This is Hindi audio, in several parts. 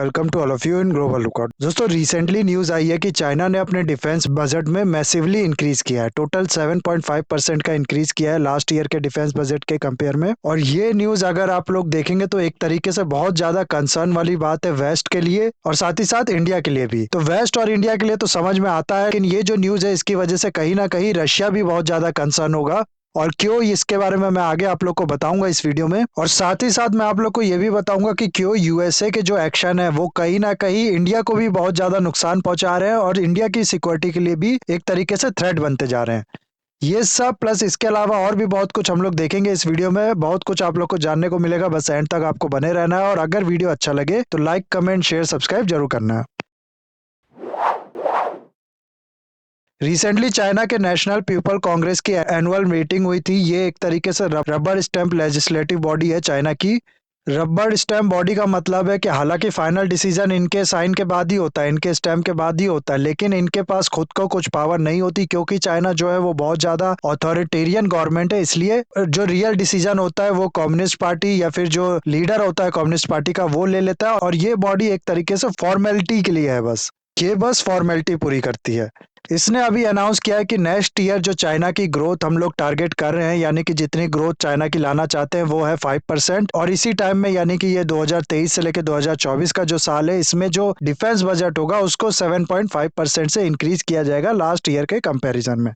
Welcome to all of you in global record. दोस्तों, रिसेंटली न्यूज आई है कि चाइना ने अपने डिफेंस बजट में मैसिवली इंक्रीज किया है। टोटल 7.5% का इंक्रीज किया है लास्ट ईयर के डिफेंस बजट के कंपेयर में। और ये न्यूज अगर आप लोग देखेंगे तो एक तरीके से बहुत ज्यादा कंसर्न वाली बात है वेस्ट के लिए और साथ ही साथ इंडिया के लिए भी। तो वेस्ट और इंडिया के लिए तो समझ में आता है, लेकिन ये जो न्यूज है इसकी वजह से कहीं ना कहीं रशिया भी बहुत ज्यादा कंसर्न होगा। और क्यों, इसके बारे में मैं आगे आप लोग को बताऊंगा इस वीडियो में। और साथ ही साथ मैं आप लोग को ये भी बताऊंगा कि क्यों यूएसए के जो एक्शन है वो कहीं ना कहीं इंडिया को भी बहुत ज्यादा नुकसान पहुंचा रहे हैं और इंडिया की सिक्योरिटी के लिए भी एक तरीके से थ्रेट बनते जा रहे हैं। ये सब प्लस इसके अलावा और भी बहुत कुछ हम लोग देखेंगे इस वीडियो में। बहुत कुछ आप लोग को जानने को मिलेगा, बस एंड तक आपको बने रहना है। और अगर वीडियो अच्छा लगे तो लाइक, कमेंट, शेयर, सब्सक्राइब जरूर करना है। रिसेंटली चाइना के नेशनल पीपल कांग्रेस की एनुअल मीटिंग हुई थी। ये एक तरीके से रबर स्टैम्प लेजिस्लेटिव बॉडी है चाइना की। रबर स्टैम्प बॉडी का मतलब है कि हालांकि फाइनल डिसीजन इनके साइन के बाद ही होता है, इनके स्टैम्प के बाद ही होता है, लेकिन इनके पास खुद को कुछ पावर नहीं होती, क्योंकि चाइना जो है वो बहुत ज्यादा ऑथोरिटेरियन गवर्नमेंट है। इसलिए जो रियल डिसीजन होता है वो कम्युनिस्ट पार्टी या फिर जो लीडर होता है कम्युनिस्ट पार्टी का वो ले लेता है। और ये बॉडी एक तरीके से फॉर्मेलिटी के लिए है, बस ये बस फॉर्मेलिटी पूरी करती है। इसने अभी अनाउंस किया है कि नेक्स्ट ईयर जो चाइना की ग्रोथ हम लोग टारगेट कर रहे हैं, यानी कि जितनी ग्रोथ चाइना की लाना चाहते हैं वो है 5%। और इसी टाइम में यानी कि ये 2023 से लेकर 2024 का जो साल है इसमें जो डिफेंस बजट होगा उसको 7.5% से इंक्रीज किया जाएगा लास्ट ईयर के कंपैरिजन में।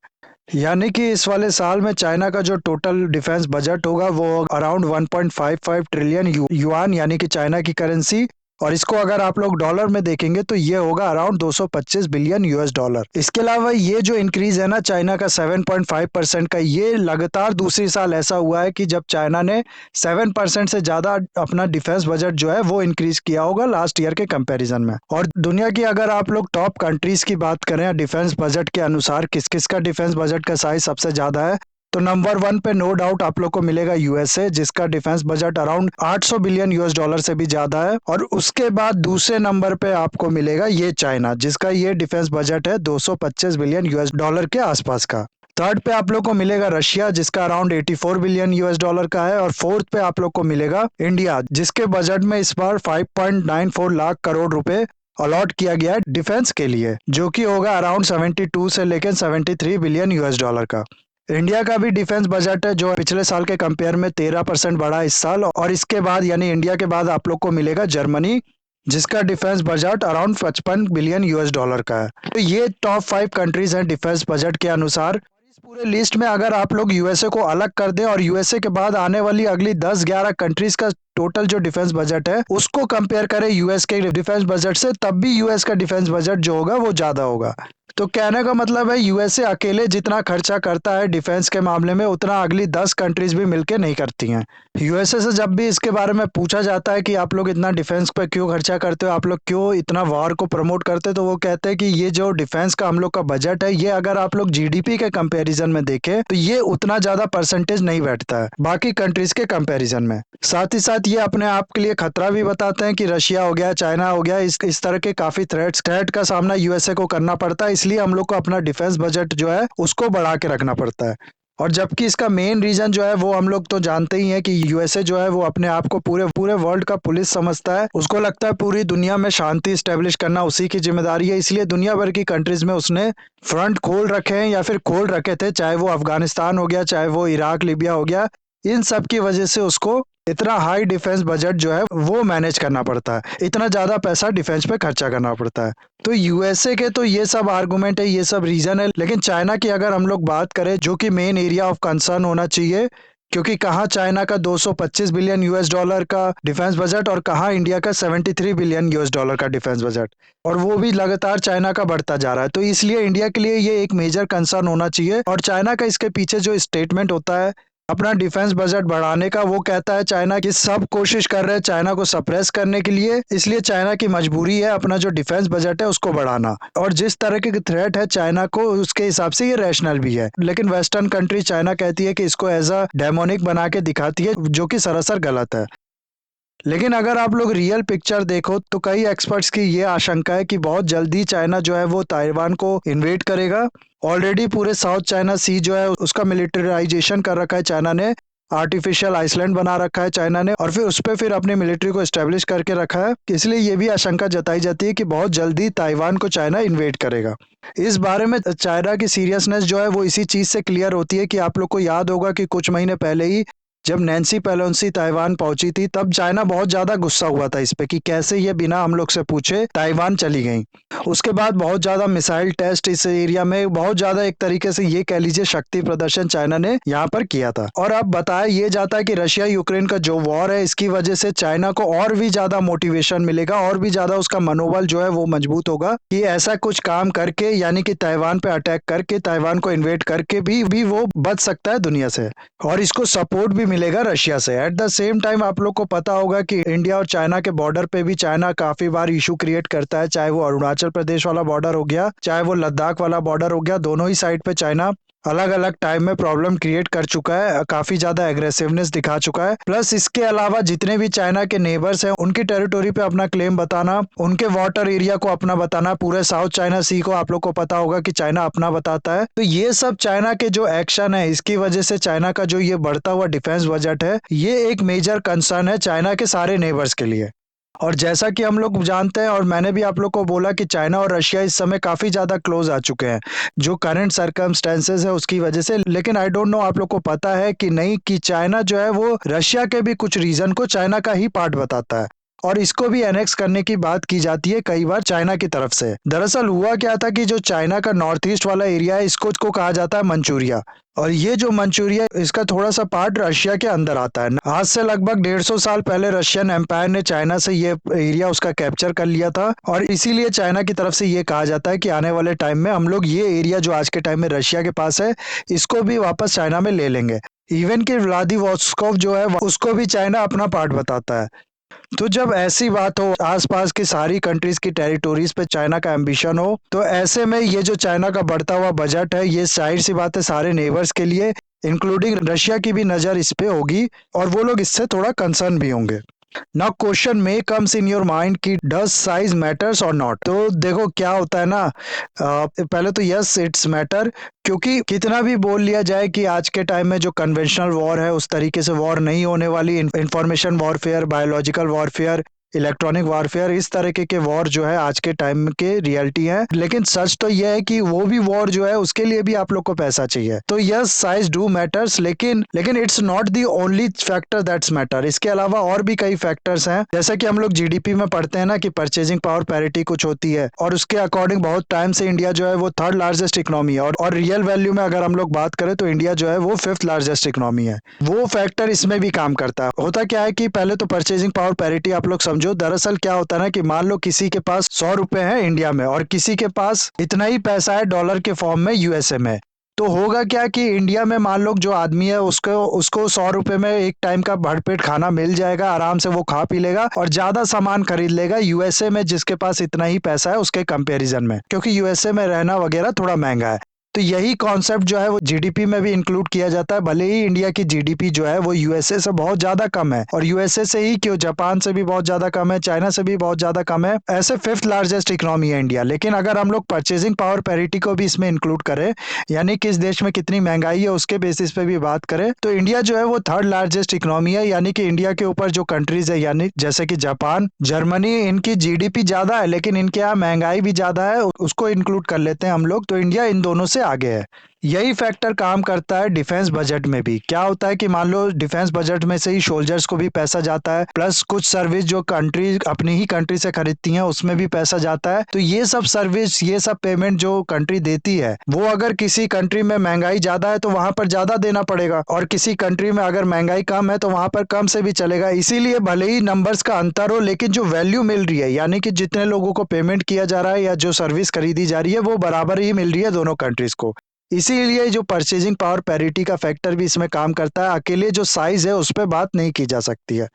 यानी कि इस वाले साल में चाइना का जो टोटल डिफेंस बजट होगा वो अराउंड 1.55 ट्रिलियन युआन यानी कि चाइना की करेंसी। और इसको अगर आप लोग डॉलर में देखेंगे तो ये होगा अराउंड 225 बिलियन यूएस डॉलर। इसके अलावा ये जो इंक्रीज है ना चाइना का 7.5% का, ये लगातार दूसरी साल ऐसा हुआ है कि जब चाइना ने 7% से ज्यादा अपना डिफेंस बजट जो है वो इंक्रीज किया होगा लास्ट ईयर के कंपैरिजन में। और दुनिया की अगर आप लोग टॉप कंट्रीज की बात करें डिफेंस बजट के अनुसार किस किस का डिफेंस बजट का साइज सबसे ज्यादा है, तो नंबर 1 पे नो डाउट आप लोग को मिलेगा यूएसए, जिसका defence budget around 800 billion US dollar से भी ज्यादा है। और उसके बाद दूसरे नंबर पे आपको मिलेगा ये चाइना, जिसका ये डिफेंस बजट है 225 बिलियन यूएस डॉलर के आसपास का। थर्ड पे आप लोग को मिलेगा रशिया, जिसका अराउंड 84 बिलियन यूएस डॉलर का है। और फोर्थ पे आप लोग को मिलेगा इंडिया, जिसके बजट में इस बार 5.94 लाख करोड़ रुपए अलॉट किया गया है डिफेंस के लिए, जो कि होगा अराउंड 72 से लेकर 73 बिलियन यूएस डॉलर का। इंडिया का भी डिफेंस बजट है जो पिछले साल के कंपेयर में 13% बढ़ा इस साल। और इसके बाद यानी इंडिया के बाद आप लोग को मिलेगा जर्मनी, जिसका defence budget around 55 billion US dollar का है। तो ये टॉप 5 कंट्रीज हैं डिफेंस बजट के अनुसार। इस पूरे लिस्ट में अगर आप लोग यूएसए को अलग कर दें और यूएसए के बाद आने वाली अगली 10-11 कंट्रीज का टोटल जो डिफेंस बजट है उसको कंपेयर करें यूएस के डिफेंस बजट से, तब भी यूएस का डिफेंस बजट जो होगा वो ज्यादा होगा। तो कहने का मतलब है यूएसए अकेले जितना खर्चा करता है डिफेंस के मामले में उतना अगली 10 कंट्रीज भी मिलके नहीं करती हैं। यूएसए से जब भी इसके बारे में पूछा जाता है कि आप लोग इतना डिफेंस पे क्यों खर्चा करते हो, आप लोग क्यों इतना वॉर को प्रमोट करते हो, तो वो कहते हैं कि ये जो डिफेंस का हम लोग का बजट है ये अगर आप लोग जीडीपी के कंपैरिजन में देखें तो ये उतना ज्यादा परसेंटेज नहीं बैठता है बाकी कंट्रीज के कंपैरिजन में। साथ ही साथ ये अपने आप के लिए खतरा भी बताते हैं कि रशिया हो गया, चाइना हो गया, इस तरह के काफी थ्रेट का सामना यूएसए को करना पड़ता है। इसलिए हम लोग को अपना डिफेंस बजट जो है उसको बढ़ा के रखना पड़ता है। और जबकि इसका मेन रीजन जो है वो हम लोग तो जानते ही हैं कि यूएसए जो है वो अपने आप को पूरे पूरे वर्ल्ड का पुलिस समझता है। उसको लगता है पूरी दुनिया में शांति स्टेब्लिश करना उसी की जिम्मेदारी है। इसलिए दुनिया भर की कंट्रीज में उसने फ्रंट खोल रखे हैं या फिर खोल रखे थे, चाहे वो अफगानिस्तान हो गया, चाहे वो इराक, लीबिया हो गया। इन सब की वजह से उसको इतना हाई डिफेंस बजट जो है वो मैनेज करना पड़ता है, इतना ज्यादा पैसा डिफेंस पे खर्चा करना पड़ता है। तो यूएसए के तो ये सब आर्गुमेंट है, ये सब रीजन है। लेकिन चाइना की अगर हम लोग बात करें, जो कि मेन एरिया ऑफ कंसर्न होना चाहिए, क्योंकि कहाँ चाइना का 225 बिलियन यूएस डॉलर का डिफेंस बजट और कहाँ इंडिया का 73 बिलियन यूएस डॉलर का डिफेंस बजट, और वो भी लगातार चाइना का बढ़ता जा रहा है। तो इसलिए इंडिया के लिए ये एक मेजर कंसर्न होना चाहिए। और चाइना का इसके पीछे जो स्टेटमेंट होता है अपना डिफेंस बजट बढ़ाने का, वो कहता है चाइना की सब कोशिश कर रहे हैं चाइना को सप्रेस करने के लिए, इसलिए चाइना की मजबूरी है अपना जो डिफेंस बजट है उसको बढ़ाना। और जिस तरह की थ्रेट है चाइना को उसके हिसाब से ये रैशनल भी है। लेकिन वेस्टर्न कंट्री चाइना कहती है कि इसको एज अ डेमोनिक बना के दिखाती है, जो कि सरासर गलत है। लेकिन अगर आप लोग रियल पिक्चर देखो तो कई एक्सपर्ट्स की ये आशंका है कि बहुत जल्दी चाइना जो है वो ताइवान को इन्वेड करेगा। ऑलरेडी पूरे साउथ चाइना सी जो है उसका मिलिटराइजेशन कर रखा है चाइना ने। आर्टिफिशियल आइसलैंड बना रखा है चाइना ने, और फिर उस पे फिर अपनी मिलिट्री को एस्टेब्लिश करके रखा है। इसलिए ये भी आशंका जताई जाती है कि बहुत जल्दी ताइवान को चाइना इन्वेड करेगा। इस बारे में चाइना की सीरियसनेस जो है वो इसी चीज से क्लियर होती है कि आप लोग को याद होगा कि कुछ महीने पहले ही जब नैन्सी पेलोसी ताइवान पहुंची थी, तब चाइना बहुत ज्यादा गुस्सा हुआ था इस पे कि कैसे ये बिना हम लोग से पूछे ताइवान चली गई। उसके बाद बहुत ज्यादा मिसाइल टेस्ट इस एरिया में, बहुत ज्यादा एक तरीके से ये कह लीजिए शक्ति प्रदर्शन चाइना ने यहाँ पर किया था। और अब बताया ये जाता है कि रशिया यूक्रेन का जो वॉर है, इसकी वजह से चाइना को और भी ज्यादा मोटिवेशन मिलेगा, और भी ज्यादा उसका मनोबल जो है वो मजबूत होगा कि ऐसा कुछ काम करके, यानी कि ताइवान पे अटैक करके, ताइवान को इन्वेड करके भी वो बच सकता है दुनिया से, और इसको सपोर्ट भी मिलेगा रशिया से। एट द सेम टाइम आप लोग को पता होगा कि इंडिया और चाइना के बॉर्डर पे भी चाइना काफी बार इशू क्रिएट करता है, चाहे वो अरुणाचल प्रदेश वाला बॉर्डर हो गया, चाहे वो लद्दाख वाला बॉर्डर हो गया। दोनों ही साइड पे चाइना अलग अलग टाइम में प्रॉब्लम क्रिएट कर चुका है, काफी ज्यादा एग्रेसिवनेस दिखा चुका है। प्लस इसके अलावा जितने भी चाइना के नेबर्स हैं, उनकी टेरिटोरी पे अपना क्लेम बताना, उनके वाटर एरिया को अपना बताना, पूरे साउथ चाइना सी को आप लोग को पता होगा कि चाइना अपना बताता है। तो ये सब चाइना के जो एक्शन है, इसकी वजह से चाइना का जो ये बढ़ता हुआ डिफेंस बजट है, ये एक मेजर कंसर्न है चाइना के सारे नेबर्स के लिए। और जैसा कि हम लोग जानते हैं, और मैंने भी आप लोग को बोला कि चाइना और रशिया इस समय काफी ज्यादा क्लोज आ चुके हैं जो करंट सर्कमस्टेंसेस है उसकी वजह से। लेकिन आई डोंट नो आप लोग को पता है कि नहीं कि चाइना जो है वो रशिया के भी कुछ रीजन को चाइना का ही पार्ट बताता है, और इसको भी एनेक्स करने की बात की जाती है कई बार चाइना की तरफ से। दरअसल हुआ क्या था कि जो चाइना का नॉर्थ ईस्ट वाला एरिया है, इसको कहा जाता है मंचूरिया, और ये जो मंचूरिया, इसका थोड़ा सा पार्ट रशिया के अंदर आता है। आज से लगभग 150 साल पहले रशियन एम्पायर ने चाइना से ये एरिया उसका कैप्चर कर लिया था, और इसीलिए चाइना की तरफ से ये कहा जाता है कि आने वाले टाइम में हम लोग ये एरिया जो आज के टाइम में रशिया के पास है, इसको भी वापस चाइना में ले लेंगे। इवन कि व्लादिवोस्टोक जो है उसको भी चाइना अपना पार्ट बताता है। तो जब ऐसी बात हो, आसपास की सारी कंट्रीज की टेरिटोरीज पे चाइना का एम्बिशन हो, तो ऐसे में ये जो चाइना का बढ़ता हुआ बजट है, ये जाहिर सी बात है सारे नेबर्स के लिए, इंक्लूडिंग रशिया की भी नजर इस पे होगी, और वो लोग इससे थोड़ा कंसर्न भी होंगे। नाउ क्वेश्चन में कम्स इन योर माइंड कि डज साइज मैटर्स और नॉट। तो देखो क्या होता है ना, पहले तो यस इट्स मैटर, क्योंकि कितना भी बोल लिया जाए कि आज के टाइम में जो कन्वेंशनल वॉर है उस तरीके से वॉर नहीं होने वाली, information warfare, biological warfare, electronic warfare, इस तरीके के वॉर जो है आज के टाइम के रियलिटी है। लेकिन सच तो यह है कि वो भी वॉर जो है उसके लिए भी आप लोग को पैसा चाहिए। तो यस साइज डू मैटर्स, लेकिन it's not the only factor that's matter. इसके अलावा और भी कई फैक्टर्स हैं, जैसे कि हम लोग जीडीपी में पढ़ते हैं ना कि परचेजिंग पावर पैरिटी कुछ होती है, और उसके अकॉर्डिंग बहुत टाइम से इंडिया जो है वो थर्ड लार्जेस्ट इकोनॉमी है, और रियल वैल्यू में अगर हम लोग बात करें तो इंडिया जो है वो फिफ्थ लार्जेस्ट इकोनॉमी है। वो फैक्टर इसमें भी काम करता है। होता क्या है कि पहले तो परचेजिंग पावर पैरिटी आप लोग समझो। दरअसल क्या होता है ना कि मान लो किसी के पास 100 रुपए है इंडिया में, और किसी के पास इतना ही पैसा है डॉलर के फॉर्म में यूएसए में। तो होगा क्या कि इंडिया में मान लो जो आदमी है उसको उसको 100 रुपए में एक टाइम का भरपेट खाना मिल जाएगा, आराम से वो खा पी लेगा और ज्यादा सामान खरीद लेगा यूएसए में जिसके पास इतना ही पैसा है उसके कंपैरिजन में, क्योंकि यूएसए में रहना वगैरह थोड़ा महंगा है। तो यही कॉन्सेप्ट जो है वो जीडीपी में भी इंक्लूड किया जाता है। भले ही इंडिया की जीडीपी जो है वो यूएसए से बहुत ज्यादा कम है, और यूएसए से ही क्यों, जापान से भी बहुत ज्यादा कम है, चाइना से भी बहुत ज्यादा कम है, ऐसे फिफ्थ लार्जेस्ट इकोनॉमी है इंडिया। लेकिन अगर हम लोग परचेजिंग पावर पैरिटी को भी इसमें इंक्लूड करें, यानी किस देश में कितनी महंगाई है उसके बेसिस पे भी बात करें, तो इंडिया जो है वो थर्ड लार्जेस्ट इकोनॉमी है। यानी कि इंडिया के ऊपर जो कंट्रीज है, यानी जैसे कि जापान, जर्मनी, इनकी जीडीपी ज्यादा है लेकिन इनके यहाँ महंगाई भी ज्यादा है, उसको इंक्लूड कर लेते हैं हम लोग, तो इंडिया इन दोनों से आगे है। यही फैक्टर काम करता है डिफेंस बजट में भी। क्या होता है कि मान लो डिफेंस बजट में से ही सोल्जर्स को भी पैसा जाता है, प्लस कुछ सर्विस जो कंट्री अपनी ही कंट्री से खरीदती हैं उसमें भी पैसा जाता है। तो ये सब सर्विस, ये सब पेमेंट जो कंट्री देती है, वो अगर किसी कंट्री में महंगाई ज्यादा है तो वहां पर ज्यादा देना पड़ेगा, और किसी कंट्री में अगर महंगाई कम है तो वहां पर कम से भी चलेगा। इसीलिए भले ही नंबर्स का अंतर हो, लेकिन जो वैल्यू मिल रही है, यानी कि जितने लोगों को पेमेंट किया जा रहा है या जो सर्विस खरीदी जा रही है, वो बराबर ही मिल रही है दोनों कंट्रीज को। इसीलिए जो परचेजिंग पावर पैरिटी का फैक्टर भी इसमें काम करता है। अकेले जो साइज है उस पर बात नहीं की जा सकती है।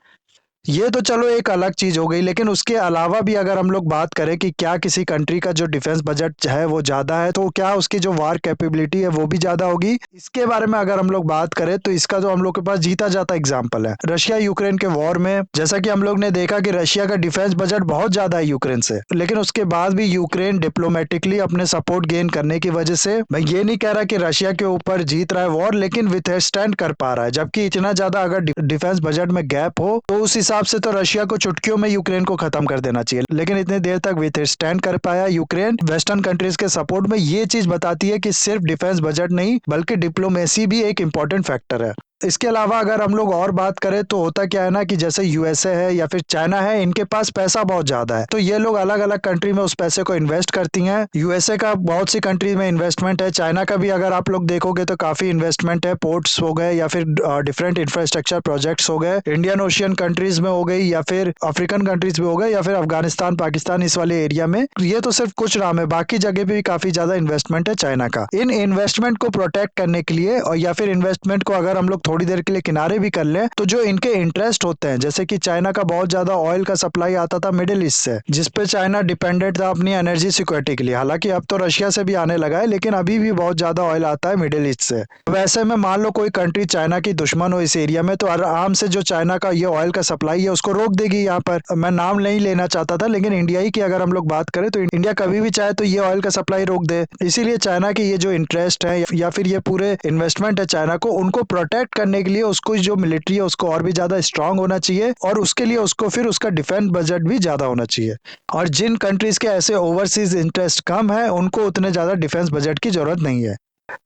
ये तो चलो एक अलग चीज हो गई, लेकिन उसके अलावा भी अगर हम लोग बात करें कि क्या किसी कंट्री का जो डिफेंस बजट है वो ज्यादा है, तो क्या उसकी जो वार कैपेबिलिटी है वो भी ज्यादा होगी। इसके बारे में अगर हम लोग बात करें तो इसका जो हम लोग के पास जीता जाता एग्जाम्पल है रशिया यूक्रेन के वॉर में। जैसा कि हम लोग ने देखा कि रशिया का डिफेंस बजट बहुत ज्यादा है यूक्रेन से, लेकिन उसके बाद भी यूक्रेन डिप्लोमेटिकली अपने सपोर्ट गेन करने की वजह से, मैं ये नहीं कह रहा कि रशिया के ऊपर जीत रहा है वॉर, लेकिन विथ स्टैंड कर पा रहा है। जबकि इतना ज्यादा अगर डिफेंस बजट में गैप हो तो उस हिसाब से तो रशिया को चुटकियों में यूक्रेन को खत्म कर देना चाहिए, लेकिन इतनी देर तक विथ स्टैंड कर पाया यूक्रेन वेस्टर्न कंट्रीज के सपोर्ट में। ये चीज बताती है कि सिर्फ डिफेंस बजट नहीं बल्कि डिप्लोमेसी भी एक इंपॉर्टेंट फैक्टर है। इसके अलावा अगर हम लोग और बात करें तो होता क्या है ना कि जैसे यूएसए है या फिर चाइना है, इनके पास पैसा बहुत ज्यादा है, तो ये लोग अलग अलग कंट्री में उस पैसे को इन्वेस्ट करती हैं। यूएसए का बहुत सी कंट्री में इन्वेस्टमेंट है, चाइना का भी अगर आप लोग देखोगे तो काफी इन्वेस्टमेंट है, पोर्ट्स हो गए या फिर डिफरेंट इंफ्रास्ट्रक्चर प्रोजेक्ट्स हो गए, इंडियन ओशियन कंट्रीज में हो गई या फिर अफ्रीकन कंट्रीज में हो गए या फिर अफगानिस्तान पाकिस्तान इस वाले एरिया में। ये तो सिर्फ कुछ नाम है, बाकी जगह पे भी काफी ज्यादा इन्वेस्टमेंट है चाइना का। इन इन्वेस्टमेंट को प्रोटेक्ट करने के लिए और या फिर इन्वेस्टमेंट को अगर हम लोग थोड़ी देर के लिए किनारे भी कर लें तो जो इनके इंटरेस्ट होते हैं, जैसे कि चाइना का बहुत ज्यादा ऑयल का सप्लाई आता था मिडिल ईस्ट से, जिसपे चाइना डिपेंडेंट था अपनी एनर्जी सिक्योरिटी के लिए। हालांकि अब तो रशिया से भी आने लगा है, लेकिन अभी भी बहुत ज्यादा ऑयल आता है मिडिल ईस्ट से। वैसे में मान लो कोई कंट्री चाइना की दुश्मन हो इस एरिया में, तो आराम से जो चाइना का ये ऑयल का सप्लाई है उसको रोक देगी। यहाँ पर मैं नाम नहीं लेना चाहता था, लेकिन इंडिया ही की अगर हम लोग बात करें तो इंडिया कभी भी चाहे तो ये ऑयल का सप्लाई रोक दे। इसीलिए चाइना की ये जो इंटरेस्ट है या फिर ये पूरे इन्वेस्टमेंट है चाइना को, उनको प्रोटेक्ट करने के लिए उसको जो मिलिट्री है उसको और भी ज्यादा स्ट्रांग होना चाहिए, और उसके लिए उसको फिर उसका डिफेंस बजट भी ज्यादा होना चाहिए। और जिन कंट्रीज के ऐसे ओवरसीज इंटरेस्ट कम है उनको उतने ज्यादा डिफेंस बजट की जरूरत नहीं है।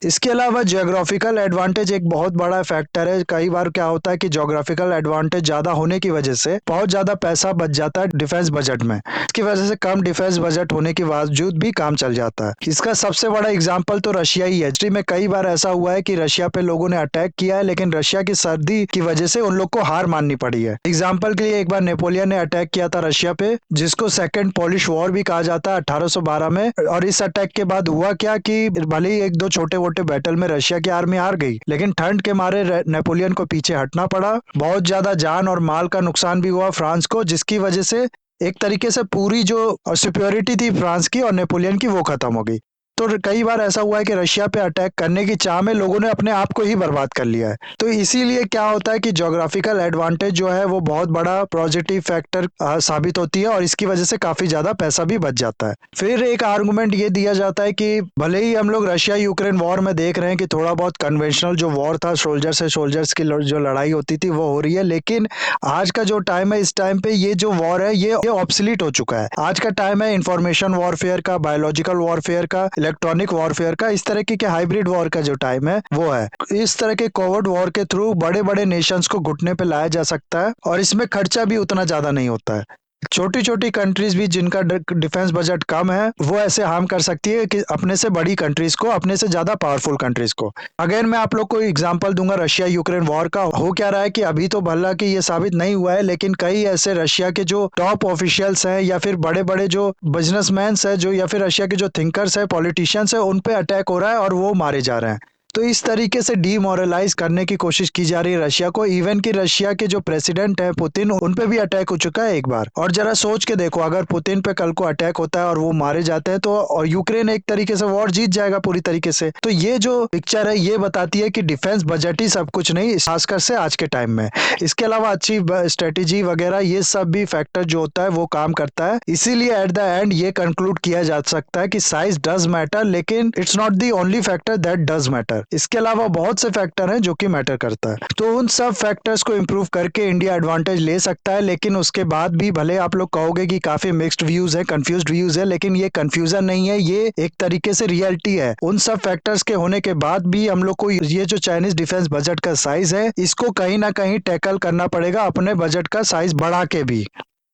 इसके अलावा ज्योग्राफिकल एडवांटेज एक बहुत बड़ा फैक्टर है। कई बार क्या होता है कि ज्योग्राफिकल एडवांटेज ज्यादा होने की वजह से बहुत ज्यादा पैसा बच जाता है डिफेंस बजट में। इसकी वजह से कम डिफेंस बजट होने के बावजूद भी काम चल जाता है। इसका सबसे बड़ा एग्जाम्पल तो रशिया ही है। हिस्ट्री में कई बार ऐसा हुआ है कि रशिया पे लोगों ने अटैक किया है, लेकिन रशिया की सर्दी की वजह से उन लोग को हार माननी पड़ी है। एग्जाम्पल के लिए एक बार नेपोलियन ने अटैक किया था रशिया पे, जिसको सेकेंड पोलिश वॉर भी कहा जाता है 1812 में। और इस अटैक के बाद हुआ क्या कि भले ही एक दो छोटे वोटे बैटल में रशिया की आर्मी हार गई, लेकिन ठंड के मारे नेपोलियन को पीछे हटना पड़ा। बहुत ज्यादा जान और माल का नुकसान भी हुआ फ्रांस को, जिसकी वजह से एक तरीके से पूरी जो सिक्योरिटी थी फ्रांस की और नेपोलियन की वो खत्म हो गई। तो कई बार ऐसा हुआ है कि रशिया पे अटैक करने की चाह में लोगों ने अपने आप को ही बर्बाद कर लिया है। तो इसीलिए क्या होता है कि ज्योग्राफिकल एडवांटेज जो है वो बहुत बड़ा पॉजिटिव फैक्टर साबित होती है, और इसकी वजह से काफी ज्यादा पैसा भी बच जाता है। फिर एक आर्गुमेंट ये दिया जाता है कि भले ही हम लोग रशिया यूक्रेन वॉर में देख रहे हैं कि थोड़ा बहुत कन्वेंशनल जो वॉर था, सोल्जर से सोल्जर्स की जो लड़ाई होती थी वो हो रही है, लेकिन आज का जो टाइम है इस टाइम पे ये जो वॉर है ये ऑब्सलीट हो चुका है। आज का टाइम है इंफॉर्मेशन वॉरफेयर का, बायोलॉजिकल वॉरफेयर का, इलेक्ट्रॉनिक वॉरफेयर का, इस तरह के हाइब्रिड वॉर का जो टाइम है वो है। इस तरह के कोवर्ट वॉर के थ्रू बड़े बड़े नेशंस को घुटने पे लाया जा सकता है, और इसमें खर्चा भी उतना ज्यादा नहीं होता है। छोटी छोटी कंट्रीज भी जिनका डिफेंस बजट कम है वो ऐसे हार्म कर सकती है कि अपने से बड़ी कंट्रीज को, अपने से ज्यादा पावरफुल कंट्रीज को। अगेन मैं आप लोग को एग्जांपल दूंगा रशिया यूक्रेन वॉर का। हो क्या रहा है कि अभी तो भला कि ये साबित नहीं हुआ है, लेकिन कई ऐसे रशिया के जो टॉप ऑफिशियल्स हैं या फिर बड़े बड़े जो बिजनेसमैन है जो या फिर रशिया के जो थिंकर्स है, पॉलिटिशियंस है, उन पे अटैक हो रहा है और वो मारे जा रहे हैं। तो इस तरीके से डीमोरलाइज करने की कोशिश की जा रही है रशिया को। इवन कि रशिया के जो प्रेसिडेंट है पुतिन, उन पे भी अटैक हो चुका है एक बार। और जरा सोच के देखो, अगर पुतिन पे कल को अटैक होता है और वो मारे जाते हैं तो और यूक्रेन एक तरीके से वॉर जीत जाएगा पूरी तरीके से। तो ये जो पिक्चर है ये बताती है कि डिफेंस बजट ही सब कुछ नहीं, खासकर से आज के टाइम में। इसके अलावा अच्छी स्ट्रेटेजी वगैरह ये सब भी फैक्टर जो होता है वो काम करता है। इसीलिए एट द एंड ये कंक्लूड किया जा सकता है कि साइज डज मैटर, लेकिन it's not the only factor that does matter. इसके अलावा बहुत से फैक्टर हैं जो कि मैटर करता है। तो उन सब फैक्टर्स को इंप्रूव करके इंडिया एडवांटेज ले सकता है, लेकिन उसके बाद भी भले आप लोग कहोगे कि काफी मिक्स्ड व्यूज है, कंफ्यूज्ड व्यूज है, लेकिन ये कंफ्यूजन नहीं है, ये एक तरीके से रियलिटी है। उन सब फैक्टर्स के होने के बाद भी हम लोग को ये जो चाइनीज डिफेंस बजट का साइज है इसको कहीं ना कहीं टैकल करना पड़ेगा, अपने बजट का साइज बढ़ा के भी,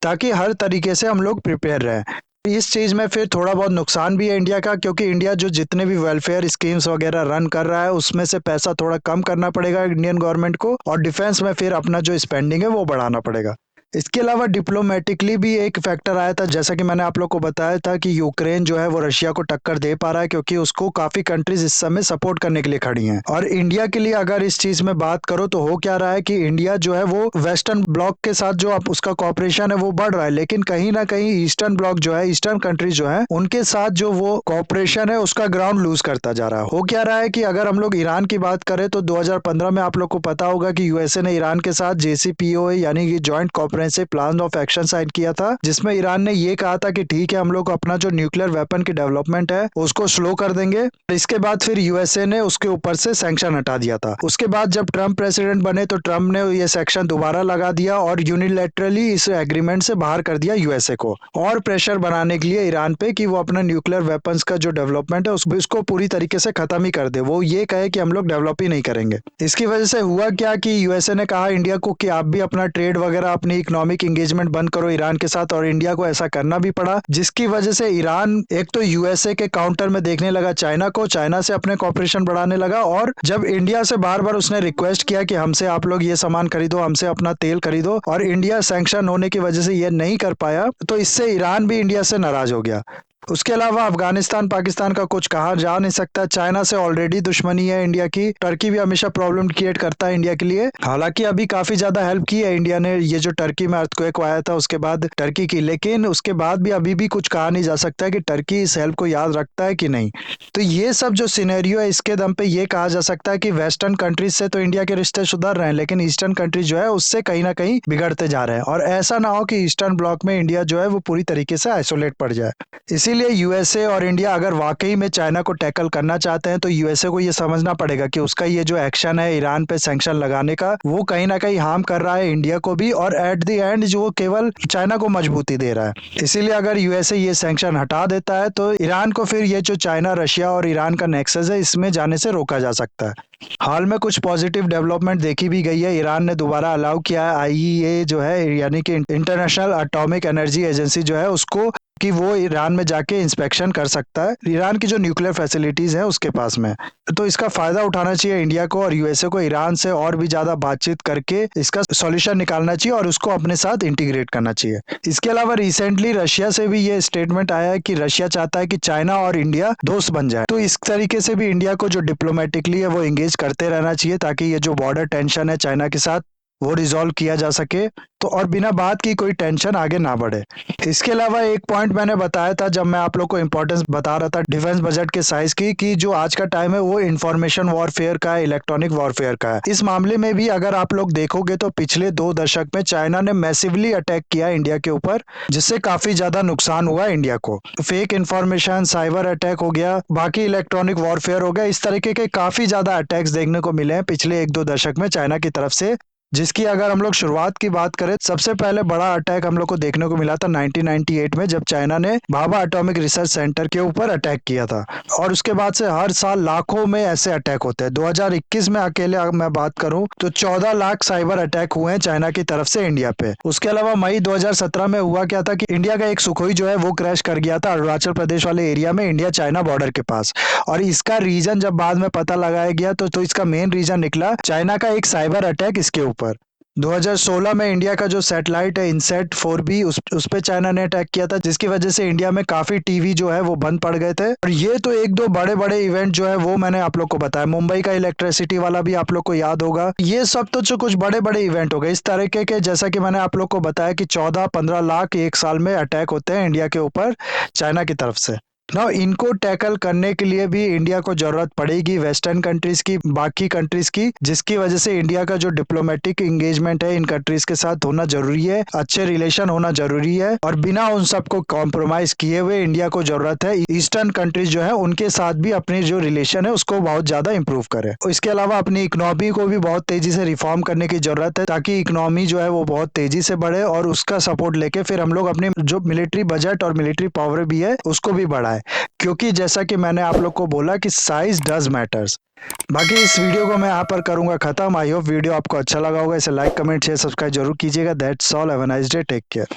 ताकि हर तरीके से हम लोग प्रिपेयर रहें। इस चीज में फिर थोड़ा बहुत नुकसान भी है इंडिया का, क्योंकि इंडिया जो जितने भी वेलफेयर स्कीम्स वगैरह रन कर रहा है उसमें से पैसा थोड़ा कम करना पड़ेगा इंडियन गवर्नमेंट को, और डिफेंस में फिर अपना जो स्पेंडिंग है वो बढ़ाना पड़ेगा। इसके अलावा डिप्लोमेटिकली भी एक फैक्टर आया था, जैसा कि मैंने आप लोग को बताया था कि यूक्रेन जो है वो रशिया को टक्कर दे पा रहा है क्योंकि उसको काफी कंट्रीज इस समय सपोर्ट करने के लिए खड़ी हैं। और इंडिया के लिए अगर इस चीज में बात करो तो हो क्या रहा है कि इंडिया जो है वो वेस्टर्न ब्लॉक के साथ जो अब उसका कॉपरेशन है वो बढ़ रहा है, लेकिन कहीं ना कहीं ईस्टर्न ब्लॉक जो है, ईस्टर्न कंट्रीज जो है, उनके साथ जो वो कॉपरेशन है उसका ग्राउंड लूज करता जा रहा है। हो क्या रहा है कि अगर हम लोग ईरान की बात करें तो 2015 में आप लोग को पता होगा कि यूएसए ने ईरान के साथ JCPOA यानी कि joint comprehensive plan of action sign किया था, जिसमें ईरान ने ये कहा था कि ठीक है, हम लोग अपना जो न्यूक्लियर वेपन की डेवलपमेंट है उसको स्लो कर देंगे। इसके बाद फिर यूएसए ने उसके ऊपर से सैंक्शन हटा दिया था। उसके बाद जब ट्रंप प्रेसिडेंट बने तो ट्रंप ने ये सैंक्शन दोबारा लगा दिया और यूनिलैटरली इस एग्रीमेंट से बाहर कर दिया यूएसए को, और प्रेशर बनाने के लिए ईरान पे कि वो अपना न्यूक्लियर वेपन्स का जो डेवलपमेंट है उसको पूरी तरीके से खत्म ही कर दे, वो ये कहे कि हम लोग डेवलप ही नहीं करेंगे। इसकी वजह से हुआ क्या कि यूएसए ने कहा इंडिया को कि आप भी अपना ट्रेड वगैरह, अपनी इकोनॉमिक एंगेजमेंट बंद करो ईरान के साथ, और इंडिया को ऐसा करना भी पड़ा, जिसकी वजह से ईरान एक तो यूएसए के काउंटर में देखने लगा चाइना को, चाइना से अपने कॉपरेशन बढ़ाने लगा, और जब इंडिया से बार बार उसने रिक्वेस्ट किया कि हमसे आप लोग ये सामान खरीदो, हमसे अपना तेल खरीदो, और इंडिया सैंक्शन होने की वजह से ये नहीं कर पाया, तो इससे ईरान भी इंडिया से नाराज हो गया। उसके अलावा अफगानिस्तान पाकिस्तान का कुछ कहा जा नहीं सकता, चाइना से ऑलरेडी दुश्मनी है इंडिया की, टर्की भी हमेशा प्रॉब्लम क्रिएट करता है इंडिया के लिए। हालांकि अभी काफी ज्यादा हेल्प की है इंडिया ने, ये जो टर्की में अर्थक्वेक आया था उसके बाद टर्की की, लेकिन उसके बाद भी अभी भी कुछ कहा नहीं जा सकता कि टर्की इस हेल्प को याद रखता है कि नहीं। तो ये सब जो सिनेरियो है इसके दम पे ये कहा जा सकता है कि वेस्टर्न कंट्रीज से तो इंडिया के रिश्ते सुधर रहे हैं, लेकिन ईस्टर्न कंट्रीज जो है उससे कहीं ना कहीं बिगड़ते जा रहे हैं, और ऐसा ना हो कि ईस्टर्न ब्लॉक में इंडिया जो है वो पूरी तरीके से आइसोलेट पड़ जाए। इसीलिए यूएसए और इंडिया अगर वाकई में चाइना को टैकल करना चाहते हैं तो यूएसए को ये समझना पड़ेगा कि उसका ये जो एक्शन है ईरान पे सैंक्शन लगाने का, वो कहीं ना कहीं हार्म कर रहा है इंडिया को भी, और एट द एंड जो वो केवल चाइना को मजबूती दे रहा है। इसीलिए अगर यूएसए ये सैंक्शन हटा देता है तो ईरान को फिर ये जो चाइना, रशिया और ईरान का नेक्सस है इसमें जाने से रोका जा सकता है। हाल में कुछ पॉजिटिव डेवलपमेंट देखी भी गई है। ईरान ने दोबारा अलाउ किया है आईईए जो है, यानी कि इंटरनेशनल एटॉमिक एनर्जी एजेंसी जो है उसको, कि वो ईरान में जाके इंस्पेक्शन कर सकता है ईरान की जो न्यूक्लियर फैसिलिटीज है उसके पास में। तो इसका फायदा उठाना चाहिए इंडिया को और यूएसए को, ईरान से और भी ज्यादा बातचीत करके इसका सॉल्यूशन निकालना चाहिए और उसको अपने साथ इंटीग्रेट करना चाहिए। इसके अलावा रिसेंटली रशिया से भी ये स्टेटमेंट आया है कि रशिया चाहता है कि चाइना और इंडिया दोस्त बन जाए। तो इस तरीके से भी इंडिया को जो डिप्लोमेटिकली है वो एंगेज करते रहना चाहिए ताकि ये जो बॉर्डर टेंशन है चाइना के साथ वो रिजॉल्व किया जा सके, तो और बिना बात की कोई टेंशन आगे ना बढ़े। इसके अलावा एक पॉइंट मैंने बताया था जब मैं आप लोग को इंपॉर्टेंस बता रहा था डिफेंस बजट के साइज की, कि जो आज का टाइम है वो इंफॉर्मेशन वॉरफेयर का है, इलेक्ट्रॉनिक वॉरफेयर का है। इस मामले में भी अगर आप लोग देखोगे तो पिछले 2 दशक में चाइना ने मैसिवली अटैक किया इंडिया के ऊपर, जिससे काफी ज्यादा नुकसान हुआ इंडिया को। फेक इंफॉर्मेशन, साइबर अटैक हो गया, बाकी इलेक्ट्रॉनिक वॉरफेयर हो गया, इस तरीके के काफी ज्यादा अटैक्स देखने को मिले हैं पिछले 1-2 दशक में चाइना की तरफ से, जिसकी अगर हम लोग शुरुआत की बात करें, सबसे पहले बड़ा अटैक हम लोग को देखने को मिला था 1998 में, जब चाइना ने भाभा एटॉमिक रिसर्च सेंटर के ऊपर अटैक किया था। और उसके बाद से हर साल लाखों में ऐसे अटैक होते हैं। 2021 में अकेले मैं बात करूं तो 14 लाख साइबर अटैक हुए हैं चाइना की तरफ से इंडिया पे। उसके अलावा मई 2017 में हुआ क्या था कि इंडिया का एक सुखोई जो है वो क्रैश कर गया था अरुणाचल प्रदेश वाले एरिया में, इंडिया चाइना बॉर्डर के पास। और इसका रीजन जब बाद में पता लगाया गया तो इसका मेन रीजन निकला चाइना का एक साइबर अटैक इसके ऊपर। 2016 में इंडिया का जो सैटेलाइट है इनसेट 4B, उस पे चाइना ने अटैक किया था, जिसकी वजह से इंडिया में काफी टीवी जो है वो बंद पड़ गए थे। और ये तो 1-2 बड़े बड़े इवेंट जो है वो मैंने आप लोग को बताया। मुंबई का इलेक्ट्रिसिटी वाला भी आप लोग को याद होगा। ये सब तो जो कुछ बड़े बड़े इवेंट हो गए इस तरीके के, जैसा कि मैंने आप लोग को बताया कि 14-15 लाख एक साल में अटैक होते हैं इंडिया के ऊपर चाइना की तरफ से। ना इनको टैकल करने के लिए भी इंडिया को जरूरत पड़ेगी वेस्टर्न कंट्रीज की, बाकी कंट्रीज की, जिसकी वजह से इंडिया का जो डिप्लोमेटिक एंगेजमेंट है इन कंट्रीज के साथ होना जरूरी है, अच्छे रिलेशन होना जरूरी है, और बिना उन सबको कॉम्प्रोमाइज किए हुए इंडिया को जरूरत है ईस्टर्न कंट्रीज जो है उनके साथ भी अपनी जो रिलेशन है उसको बहुत ज्यादा इंप्रूव करे। इसके अलावा अपनी इकोनॉमी को भी बहुत तेजी से रिफॉर्म करने की जरूरत है ताकि इकोनॉमी जो है वो बहुत तेजी से बढ़े, और उसका सपोर्ट लेके फिर हम लोग अपनी जो मिलिट्री बजट और मिलिट्री पावर भी है उसको भी बढ़ाए, क्योंकि जैसा कि मैंने आप लोग को बोला कि साइज डज मैटर्स। बाकी इस वीडियो को मैं यहाँ पर करूंगा खत्म। आई होप वीडियो आपको अच्छा लगा होगा। इसे लाइक, कमेंट, शेयर, सब्सक्राइब जरूर कीजिएगा। That's all. Have a nice day. Take care.